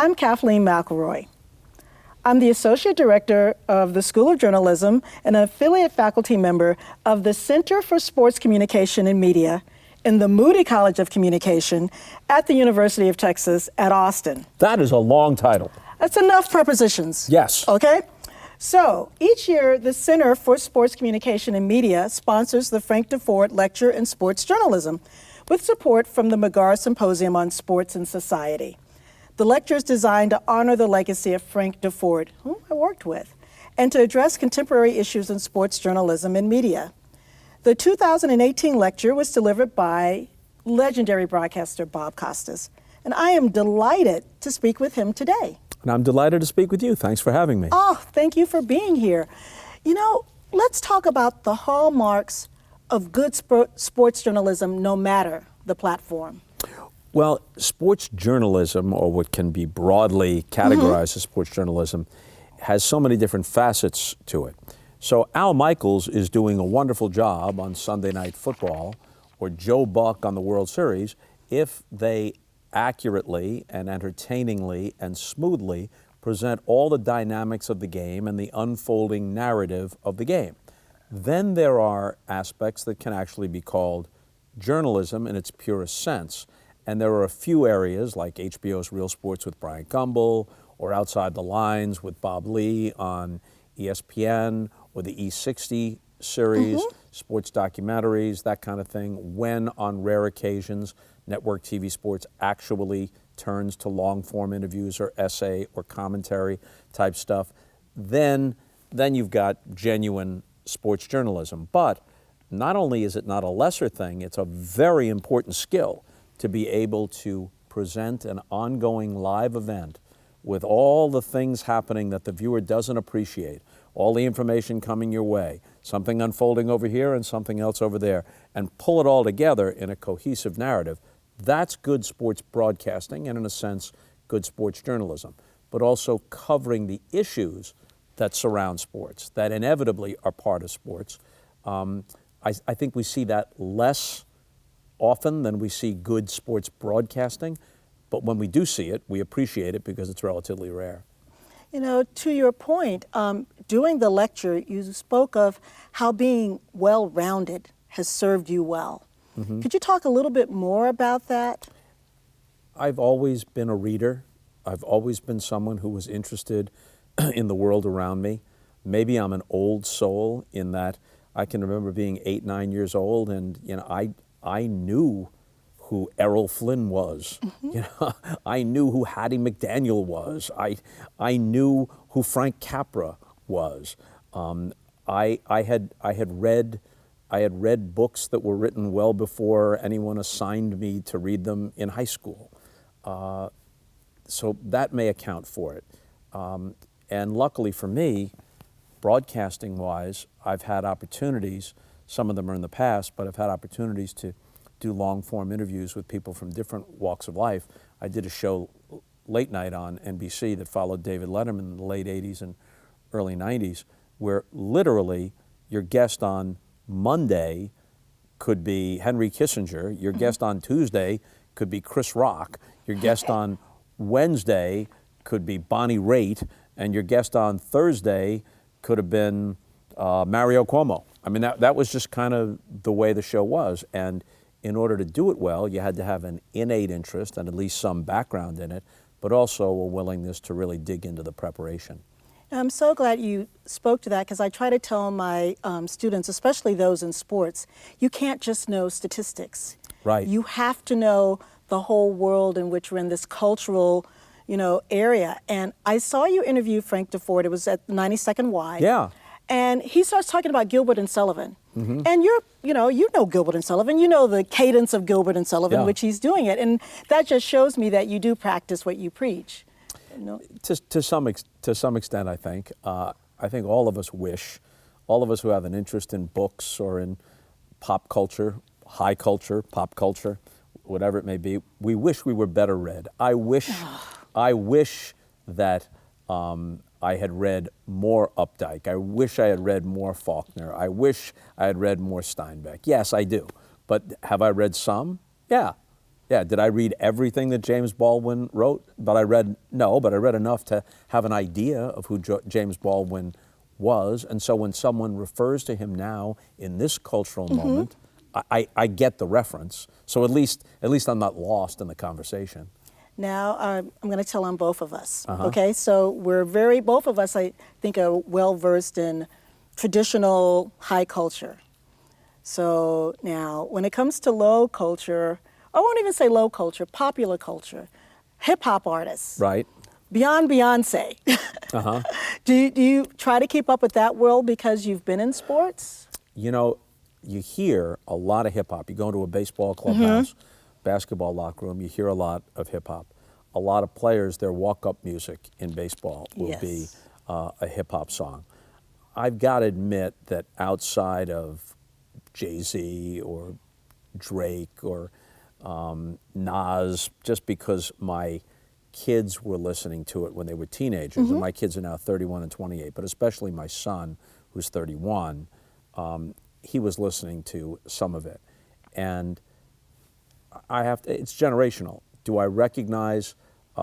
I'm Kathleen McElroy. I'm the Associate Director of the School of Journalism and an affiliate faculty member of the Center for Sports Communication and Media in the Moody College of Communication at the University of Texas at Austin. That is a long title. That's enough prepositions. Yes. Okay? So, each year, the Center for Sports Communication and Media sponsors the Frank Deford Lecture in Sports Journalism with support from the McGarr Symposium on Sports and Society. The lecture is designed to honor the legacy of Frank Deford, whom I worked with, and to address contemporary issues in sports journalism and media. The 2018 lecture was delivered by legendary broadcaster Bob Costas, and I am delighted to speak with him today. And I'm delighted to speak with you. Thanks for having me. Oh, thank you for being here. You know, let's talk about the hallmarks of good sports journalism, no matter the platform. Well, sports journalism, or what can be broadly categorized as sports journalism, has so many different facets to it. So Al Michaels is doing a wonderful job on Sunday Night Football, or Joe Buck on the World Series, if they accurately and entertainingly and smoothly present all the dynamics of the game and the unfolding narrative of the game. Then there are aspects that can actually be called journalism in its purest sense. And there are a few areas like HBO's Real Sports with Brian Gumbel, or Outside the Lines with Bob Lee on ESPN, or the E60 series, sports documentaries, that kind of thing, when on rare occasions network TV sports actually turns to long-form interviews or essay or commentary type stuff. Then you've got genuine sports journalism. But not only is it not a lesser thing, it's a very important skill to be able to present an ongoing live event with all the things happening that the viewer doesn't appreciate, all the information coming your way, something unfolding over here and something else over there, and pull it all together in a cohesive narrative. That's good sports broadcasting and, in a sense, good sports journalism, but also covering the issues that surround sports, that inevitably are part of sports. I think we see that less often than we see good sports broadcasting, but when we do see it, we appreciate it because it's relatively rare. You know, to your point, during the lecture, you spoke of how being well-rounded has served you well. Could you talk a little bit more about that? I've always been a reader. I've always been someone who was interested in the world around me. Maybe I'm an old soul in that I can remember being 8, 9 years old, and I knew who Errol Flynn was. I knew who Hattie McDaniel was. I knew who Frank Capra was. I had read books that were written well before anyone assigned me to read them in high school. So that may account for it. And luckily for me, broadcasting-wise, I've had opportunities, some of them are in the past, but I've had opportunities to do long-form interviews with people from different walks of life. I did a show late night on NBC that followed David Letterman in the late 80s and early 90s, where literally your guest on Monday could be Henry Kissinger, your guest on Tuesday could be Chris Rock, your guest on Wednesday could be Bonnie Raitt, and your guest on Thursday could have been Mario Cuomo. I mean, that was just kind of the way the show was. And in order to do it well, you had to have an innate interest and at least some background in it, but also a willingness to really dig into the preparation. I'm so glad you spoke to that, because I try to tell my students, especially those in sports, you can't just know statistics. Right. You have to know the whole world in which we're in, this cultural, area. And I saw you interview Frank Deford. It was at 92nd Y. Yeah. And he starts talking about Gilbert and Sullivan. And you know Gilbert and Sullivan. You know the cadence of Gilbert and Sullivan, which he's doing it. And that just shows me that you do practice what you preach. To some extent, I think. I think all of us who have an interest in books or in pop culture, high culture, pop culture, whatever it may be, we wish we were better read. I wish that I had read more Updike. I wish I had read more Faulkner. I wish I had read more Steinbeck. Yes, I do. But have I read some? Yeah. Yeah, did I read everything that James Baldwin wrote? But I read enough to have an idea of who James Baldwin was. And so when someone refers to him now in this cultural moment, I get the reference. So at least I'm not lost in the conversation. Now, I'm going to tell on both of us. Okay, so both of us, I think, are well versed in traditional high culture. So now, when it comes to low culture, I won't even say low culture, popular culture, hip-hop artists. Right. Beyond Beyonce. Do you try to keep up with that world because you've been in sports? You know, you hear a lot of hip-hop. You go into a baseball clubhouse, basketball locker room, you hear a lot of hip-hop. A lot of players, their walk-up music in baseball will be a hip-hop song. I've got to admit that outside of Jay-Z or Drake or Nas, just because my kids were listening to it when they were teenagers, and my kids are now 31 and 28, but especially my son, who's 31, he was listening to some of it. And it's generational. Do I recognize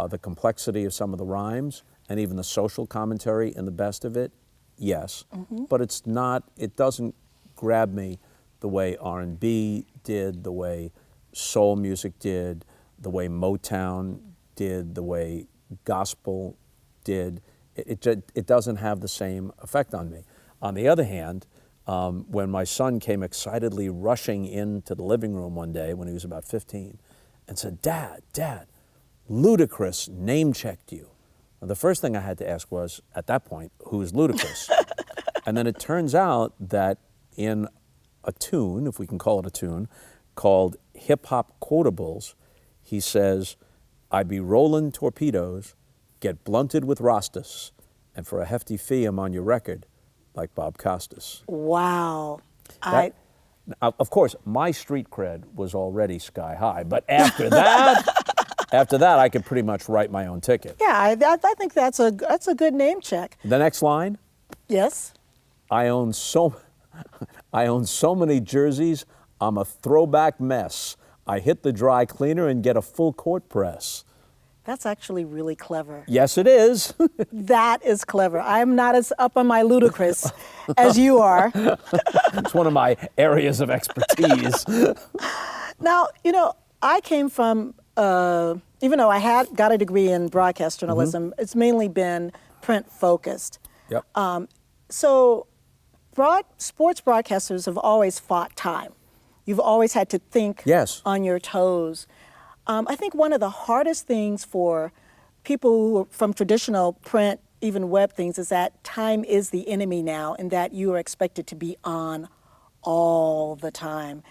the complexity of some of the rhymes and even the social commentary in the best of it? Yes, but it doesn't grab me the way R&B did, the way soul music did, the way Motown did, the way gospel did. It doesn't have the same effect on me. On the other hand, when my son came excitedly rushing into the living room one day when he was about 15 and said, Dad, Ludacris name-checked you. Now, the first thing I had to ask was, at that point, who is Ludacris? And then it turns out that in a tune, if we can call it a tune, called HipHop Quotables, he says, I be rollin' torpedoes, get blunted with Rastas, and for a hefty fee I'm on your record, like Bob Costas. Wow. Of course, my street cred was already sky high, but after that, I could pretty much write my own ticket. Yeah, I think that's a good name check. The next line? Yes. I own so many jerseys, I'm a throwback mess. I hit the dry cleaner and get a full court press. That's actually really clever. Yes, it is. That is clever. I'm not as up on my Ludacris as you are. It's one of my areas of expertise. Now, I came from, even though I got a degree in broadcast journalism, it's mainly been print focused. Yep. So sports broadcasters have always fought time. You've always had to think on your toes. I think one of the hardest things for people who are from traditional print, even web things, is that time is the enemy now, and that you are expected to be on all the time.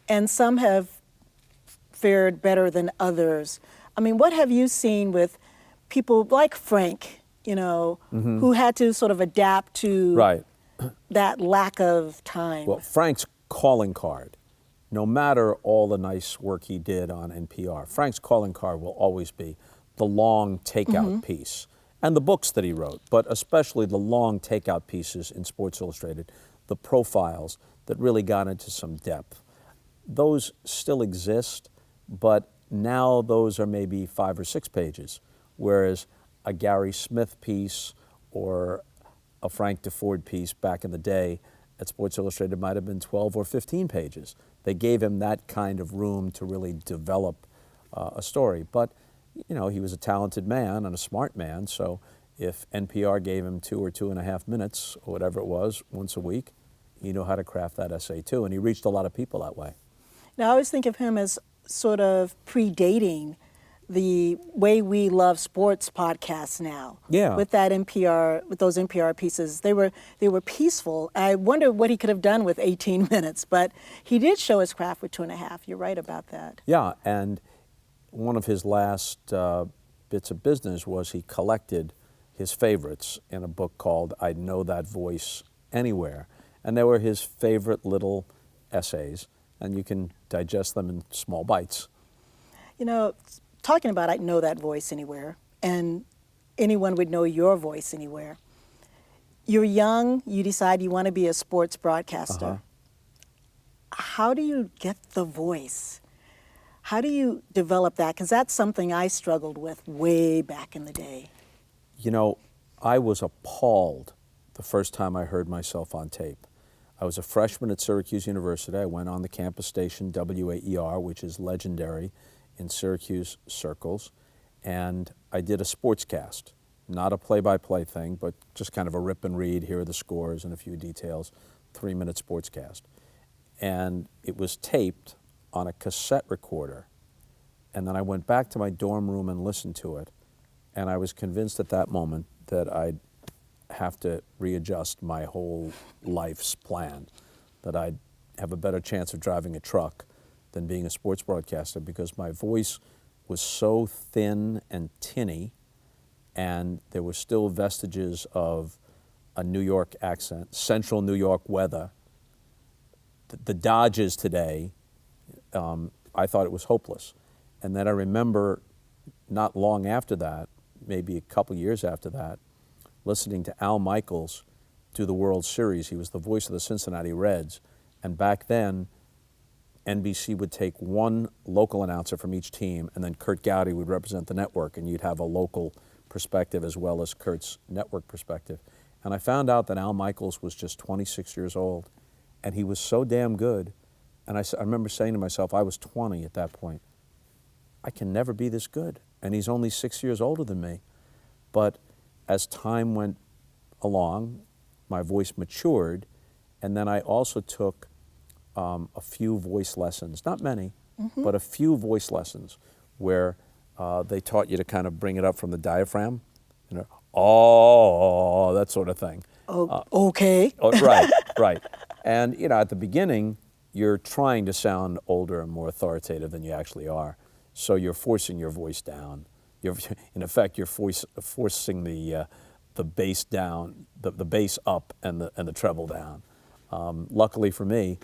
And some have fared better than others. I mean, what have you seen with people like Frank, who had to sort of adapt to that lack of time? Well, Frank's calling card, no matter all the nice work he did on NPR, Frank's calling card will always be the long takeout piece and the books that he wrote, but especially the long takeout pieces in Sports Illustrated, the profiles that really got into some depth. Those still exist, but now those are maybe 5 or 6 pages, whereas a Gary Smith piece or a Frank Deford piece back in the day at Sports Illustrated might have been 12 or 15 pages. They gave him that kind of room to really develop a story. But, he was a talented man and a smart man, so if NPR gave him 2 or 2.5 minutes, or whatever it was, once a week, he knew how to craft that essay too, and he reached a lot of people that way. Now, I always think of him as sort of predating the way we love sports podcasts now. Yeah. With those NPR pieces, they were peaceful. I wonder what he could have done with 18 minutes, but he did show his craft with 2.5. You're right about that. Yeah, and one of his last bits of business was he collected his favorites in a book called I'd Know That Voice Anywhere, and they were his favorite little essays, and you can digest them in small bites. Talking about I'd know that voice anywhere, and anyone would know your voice anywhere. You're young, you decide you want to be a sports broadcaster. How do you get the voice? How do you develop that? Because that's something I struggled with way back in the day. You know, I was appalled the first time I heard myself on tape. I was a freshman at Syracuse University. I went on the campus station WAER, which is legendary in Syracuse circles, and I did a sportscast, not a play-by-play thing, but just kind of a rip and read, here are the scores and a few details, 3-minute sportscast. And it was taped on a cassette recorder, and then I went back to my dorm room and listened to it, and I was convinced at that moment that I'd have to readjust my whole life's plan, that I'd have a better chance of driving a truck than being a sports broadcaster, because my voice was so thin and tinny, and there were still vestiges of a New York accent, central New York weather. The Dodgers today, I thought it was hopeless. And then I remember not long after that, maybe a couple years after that, listening to Al Michaels do the World Series. He was the voice of the Cincinnati Reds. And back then, NBC would take one local announcer from each team, and then Kurt Gowdy would represent the network, and you'd have a local perspective as well as Kurt's network perspective. And I found out that Al Michaels was just 26 years old, and he was so damn good. And I remember saying to myself, I was 20 at that point, I can never be this good. And he's only 6 years older than me. But as time went along, my voice matured, and then I also took a few voice lessons, not many, but a few voice lessons where they taught you to kind of bring it up from the diaphragm, you know, oh, that sort of thing. Oh, okay. Right. And, you know, at the beginning, you're trying to sound older and more authoritative than you actually are. So you're forcing your voice down. In effect, you're forcing the bass down, the bass up, and the treble down. Luckily for me,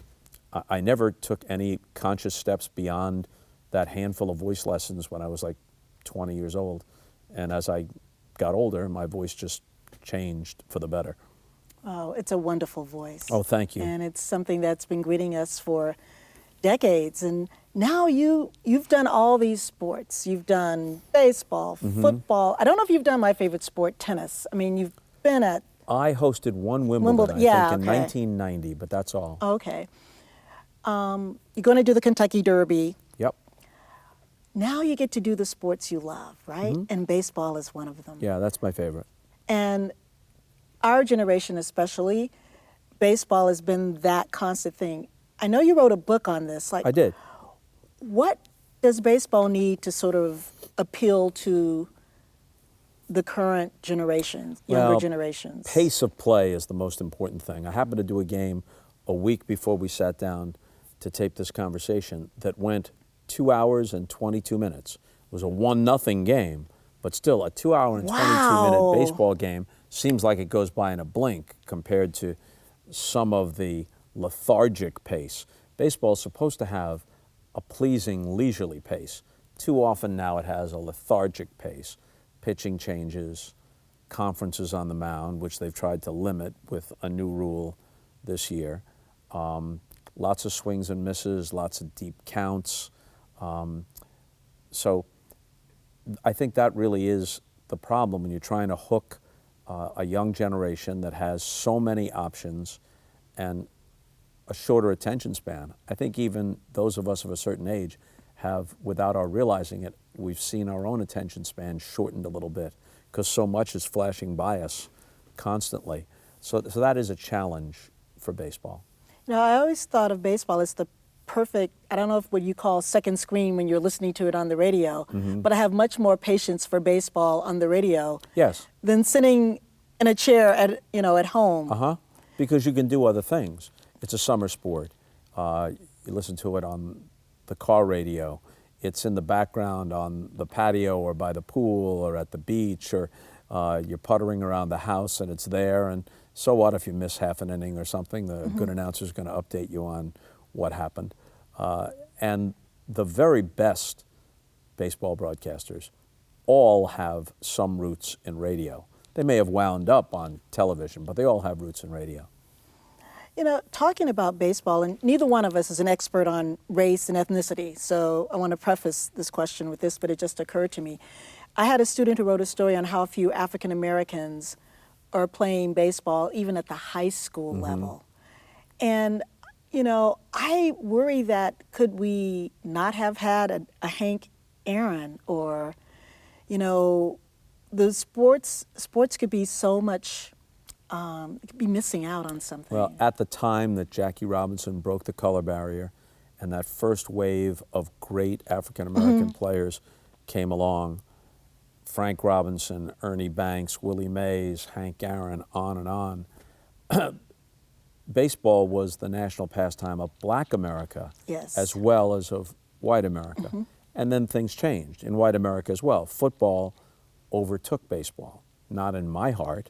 I never took any conscious steps beyond that handful of voice lessons when I was like 20 years old. And as I got older, my voice just changed for the better. Oh, it's a wonderful voice. Oh, thank you. And it's something that's been greeting us for decades. And now you've done all these sports. You've done baseball, football. I don't know if you've done my favorite sport, tennis. I mean, you've been at... I hosted one Wimbledon, I think, in 1990, but that's all. Okay. You're going to do the Kentucky Derby. Yep. Now you get to do the sports you love, right? And baseball is one of them. Yeah, that's my favorite. And our generation especially, baseball has been that constant thing. I know you wrote a book on this. Like, I did. What does baseball need to sort of appeal to the current generations, younger generations? Pace of play is the most important thing. I happened to do a game a week before we sat down to tape this conversation that went 2 hours and 22 minutes. It was a 1-0 game, but still a 2 hour and 22-minute baseball game seems like it goes by in a blink compared to some of the lethargic pace. Baseball is supposed to have a pleasing, leisurely pace. Too often now it has a lethargic pace. Pitching changes, conferences on the mound, which they've tried to limit with a new rule this year. Lots of swings and misses, lots of deep counts. So I think that really is the problem when you're trying to hook a young generation that has so many options and a shorter attention span. I think even those of us of a certain age have, without our realizing it, we've seen our own attention span shortened a little bit because so much is flashing by us constantly. So that is a challenge for baseball. You know, I always thought of baseball as the perfect, I don't know if what you call second screen when you're listening to it on the radio, but I have much more patience for baseball on the radio than sitting in a chair at home. Because you can do other things. It's a summer sport. You listen to it on the car radio. It's in the background on the patio or by the pool or at the beach, or you're puttering around the house and it's there. And so what if you miss half an inning or something? The good announcer is going to update you on what happened. And the very best baseball broadcasters all have some roots in radio. They may have wound up on television, but they all have roots in radio. You know, talking about baseball, and neither one of us is an expert on race and ethnicity, so I want to preface this question with this, but it just occurred to me. I had a student who wrote a story on how few African Americans are playing baseball, even at the high school level. And, you know, I worry that could we not have had a Hank Aaron, or, you know, the sports could be so much, it could be missing out on something. Well, at the time that Jackie Robinson broke the color barrier and that first wave of great African American players came along, Frank Robinson, Ernie Banks, Willie Mays, Hank Aaron, on and on, baseball was the national pastime of Black America, Yes. as well as of white America. And then things changed in white America as well. Football overtook baseball, not in my heart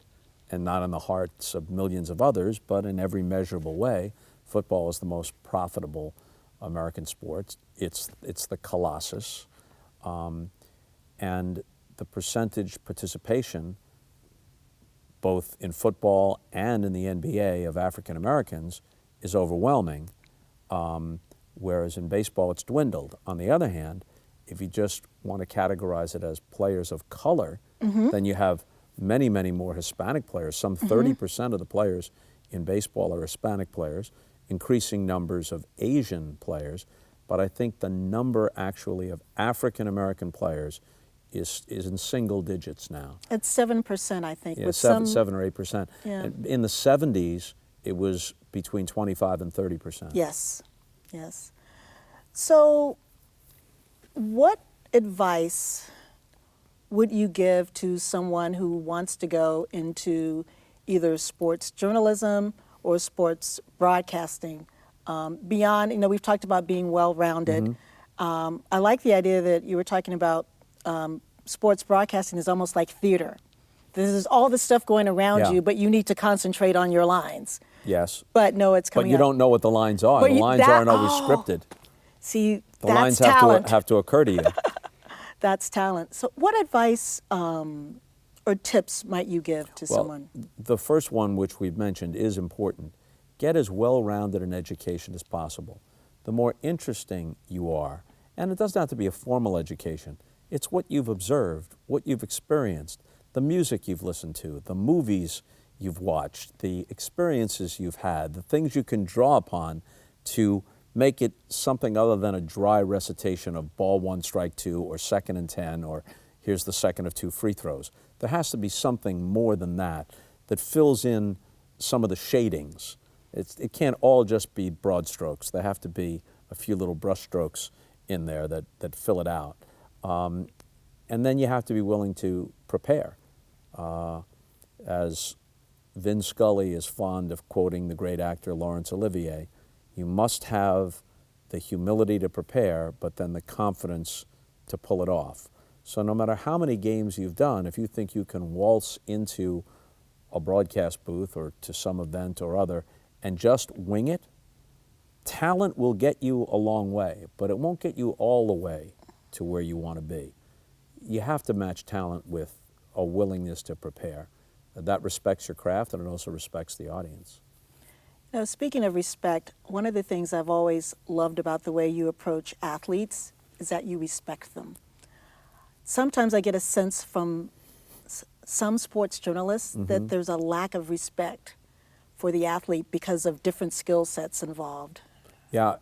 and not in the hearts of millions of others, but in every measurable way. Football is the most profitable American sport. It's the colossus. And the percentage participation, both in football and in the NBA, of African Americans is overwhelming, whereas in baseball it's dwindled. On the other hand, if you just want to categorize it as players of color, then you have many, many more Hispanic players. Some 30% of the players in baseball are Hispanic players, increasing numbers of Asian players, but I think the number actually of African American players is in single digits now. It's 7%, I think. Yeah, with 7 some, or 8%. Yeah. And in the 70s, it was between 25 and 30%. Yes, yes. So what advice would you give to someone who wants to go into either sports journalism or sports broadcasting? Beyond, you know, we've talked about being well-rounded. I like the idea that you were talking about sports broadcasting is almost like theater. This is all the stuff going around Yeah. you, but you need to concentrate on your lines. Yes. But no, it's But coming you up. don't know what the lines are. But The you- lines that- aren't always oh. scripted. See, The that's lines talent. have to occur to you. That's talent. So what advice or tips might you give to Well, someone? the first one, which we've mentioned, is important. Get as well-rounded an education as possible. The more interesting you are, and it doesn't have to be a formal education, it's what you've observed, what you've experienced, the music you've listened to, the movies you've watched, the experiences you've had, the things you can draw upon to make it something other than a dry recitation of ball one, strike two, or 2nd and 10, or here's the second of 2 free throws. There has to be something more than that that fills in some of the shadings. It can't all just be broad strokes. There have to be a few little brush strokes in there that fill it out. And then you have to be willing to prepare. As Vin Scully is fond of quoting the great actor Laurence Olivier, you must have the humility to prepare, but then the confidence to pull it off. So no matter how many games you've done, if you think you can waltz into a broadcast booth or to some event or other and just wing it, talent will get you a long way, but it won't get you all the way to where you want to be. You have to match talent with a willingness to prepare. That respects your craft, and it also respects the audience. Now, speaking of respect, one of the things I've always loved about the way you approach athletes is that you respect them. Sometimes I get a sense from some sports journalists that there's a lack of respect for the athlete because of different skill sets involved. Yeah,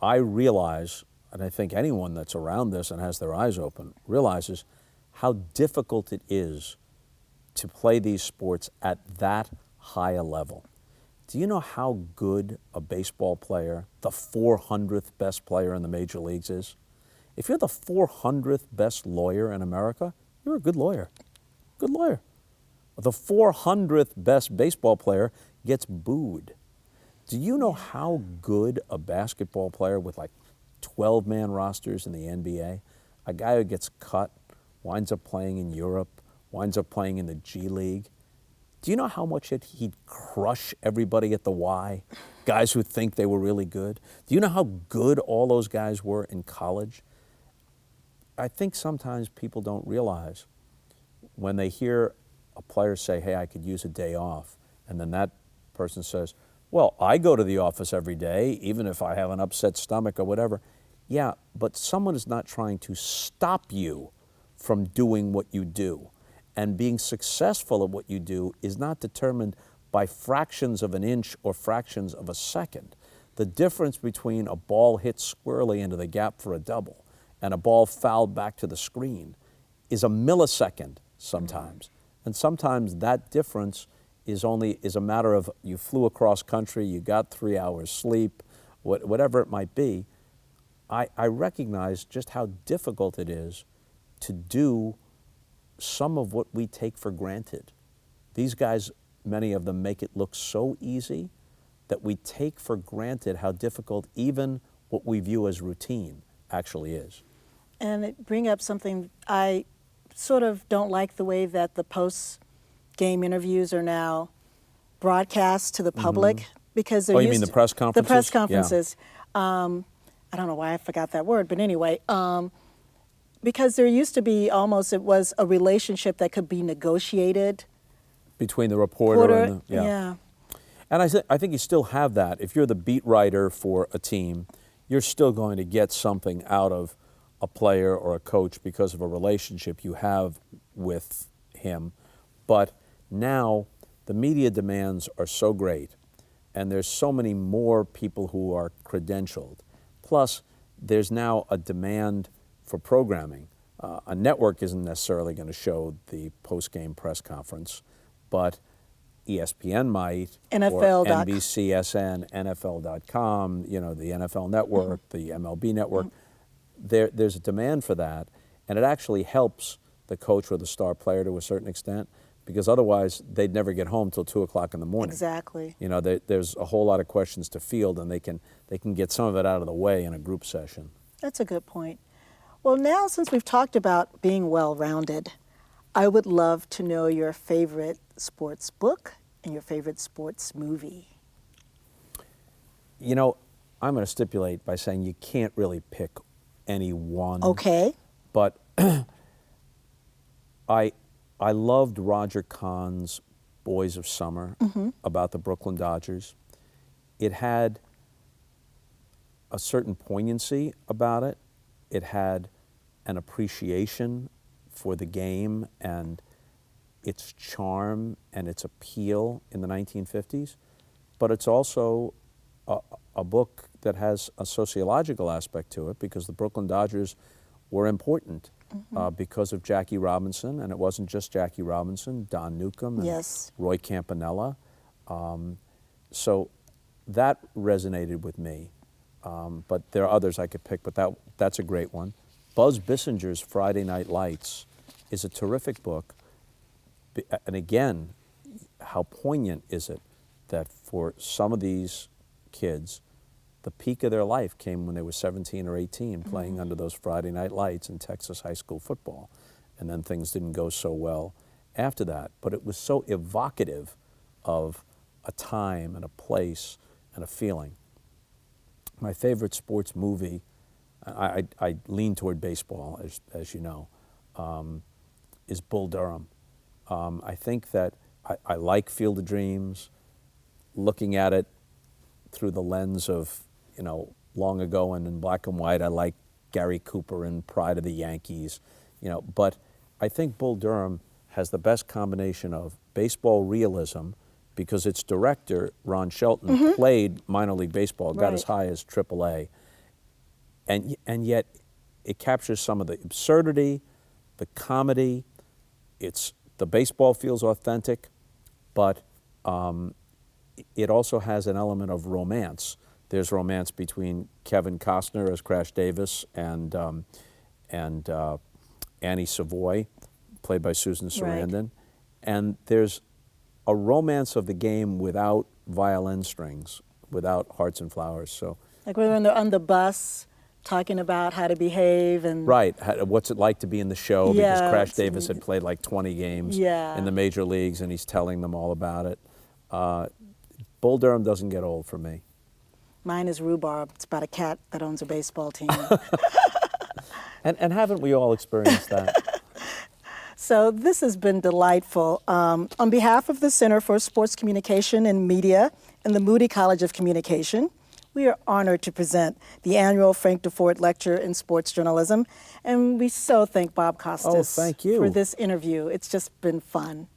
I realize, and I think anyone that's around this and has their eyes open realizes how difficult it is to play these sports at that high a level. Do you know how good a baseball player, the 400th best player in the major leagues is? If you're the 400th best lawyer in America, you're a good lawyer. Good lawyer. The 400th best baseball player gets booed. Do you know how good a basketball player with like 12-man rosters in the NBA, a guy who gets cut, winds up playing in Europe, winds up playing in the G League, do you know how much he'd crush everybody at the Y? Guys who think they were really good. Do you know how good all those guys were in college? I think sometimes people don't realize when they hear a player say, hey, I could use a day off, and then that person says, Well, I go to the office every day, even if I have an upset stomach or whatever. Yeah, but someone is not trying to stop you from doing what you do. And being successful at what you do is not determined by fractions of an inch or fractions of a second. The difference between a ball hit squarely into the gap for a double and a ball fouled back to the screen is a millisecond sometimes. And sometimes that difference is a matter of you flew across country, you got 3 hours sleep, whatever it might be. I recognize just how difficult it is to do some of what we take for granted. These guys, many of them, make it look so easy that we take for granted how difficult even what we view as routine actually is. And it bring up something, I sort of don't like the way that the post-game interviews are now broadcast to the public because they're you mean the press conferences? The press conferences. Yeah. I don't know why I forgot that word, but anyway, because there used to be it was a relationship that could be negotiated. Between the reporter and the, yeah. And I think you still have that. If you're the beat writer for a team, you're still going to get something out of a player or a coach because of a relationship you have with him. But now the media demands are so great, and there's so many more people who are credentialed. Plus, there's now a demand for programming. A network isn't necessarily going to show the post-game press conference, but ESPN might, NFL. or NBCSN, NFL.com, the NFL Network, the MLB Network. There's a demand for that, and it actually helps the coach or the star player to a certain extent, because otherwise they'd never get home till 2 o'clock in the morning. Exactly. There's a whole lot of questions to field, and they can get some of it out of the way in a group session. That's a good point. Well, now since we've talked about being well-rounded, I would love to know your favorite sports book and your favorite sports movie. I'm going to stipulate by saying you can't really pick any one. Okay. But I loved Roger Kahn's Boys of Summer about the Brooklyn Dodgers. It had a certain poignancy about it. It had an appreciation for the game and its charm and its appeal in the 1950s. But it's also a book that has a sociological aspect to it, because the Brooklyn Dodgers were important because of Jackie Robinson, and it wasn't just Jackie Robinson, Don Newcombe and Roy Campanella. So that resonated with me. But there are others I could pick, but that's a great one. Buzz Bissinger's Friday Night Lights is a terrific book. And again, how poignant is it that for some of these kids, the peak of their life came when they were 17 or 18 playing under those Friday night lights in Texas high school football. And then things didn't go so well after that. But it was so evocative of a time and a place and a feeling. My favorite sports movie, I lean toward baseball, as you know, is Bull Durham. I think that I like Field of Dreams, looking at it through the lens of, long ago and in black and white. I like Gary Cooper in Pride of the Yankees, but I think Bull Durham has the best combination of baseball realism, because its director, Ron Shelton, played minor league baseball, got as high as AAA, and yet it captures some of the absurdity, the comedy. The baseball feels authentic, but it also has an element of romance. There's romance between Kevin Costner as Crash Davis and Annie Savoy, played by Susan Sarandon. And there's a romance of the game without violin strings, without hearts and flowers. So, like when they're on the bus talking about how to behave and what's it like to be in the show, because Crash Davis had played like 20 games in the major leagues, and he's telling them all about it. Bull Durham doesn't get old for me. Mine is Rhubarb. It's about a cat that owns a baseball team. And haven't we all experienced that? So this has been delightful. On behalf of the Center for Sports Communication and Media in the Moody College of Communication. We are honored to present the annual Frank Deford Lecture in Sports Journalism, and we so thank Bob Costas thank you. for this interview. It's just been fun.